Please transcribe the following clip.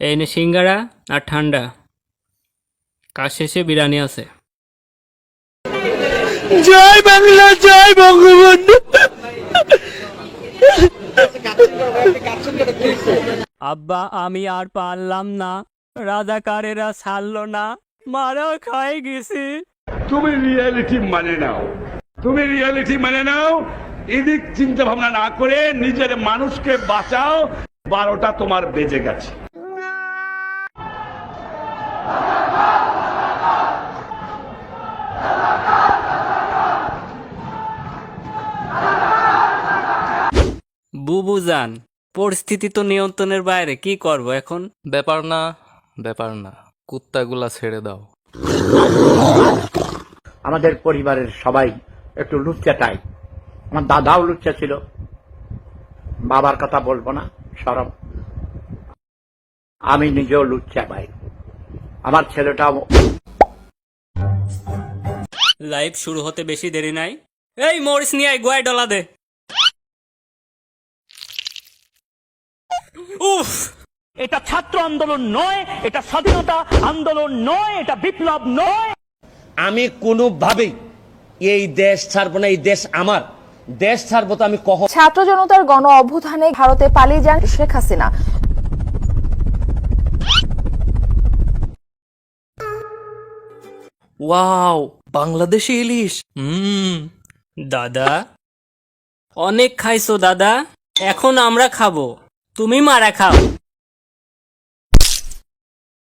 এই নে সিঙ্গারা আর ঠান্ডা, কাজ শেষে বিরিয়ানি আছে। জয় বাংলা, জয় বঙ্গবন্ধু। আব্বা আমি আর পারলাম না, রাজাকারেরা ছাড়লো না, মারা খাই গেছি। তুমি রিয়েলিটি মানে নাও, তুমি রিয়েলিটি মানে নাও। এদিক চিন্তা ভাবনা না করে নিজের মানুষকে বাঁচাও। 12টা তোমার বেজে গেছে। বুবুজান, পরিস্থিতি তো নিয়ন্ত্রণের বাইরে, কি করব এখন? ব্যাপার না, কুত্তাগুলা ছেড়ে দাও। আমাদের পরিবারের সবাই একটু লুচ্চা টাইপ। আমার দাদাও লুচ্চা ছিল, বাবার কথা বলবো না, সরব। আমি নিজেও লুচ্চা ভাই, আমার ছেলেটাও। লাইভ শুরু হতে বেশি দেরি নাই। এই মরিস নিয়ে আয়, গোয়ায় ডলা দে। উফ, এটা ছাত্র আন্দোলন নয়, এটা স্বাধীনতা আন্দোলন নয়, এটা বিপ্লব নয়। আমি কোনোভাবেই এই দেশ ছাড়বো না। এই দেশ আমার, দেশ ছাড়বো তো আমি কখন। ছাত্র জনতার গণ অভ্যুত্থানে ভারতে পালিয়ে যান শেখ হাসিনা। ওয়াও, বাংলাদেশি ইলিশ। দাদা অনেক খাইছো দাদা, এখন আমরা খাবো, তুমি মারা খাও।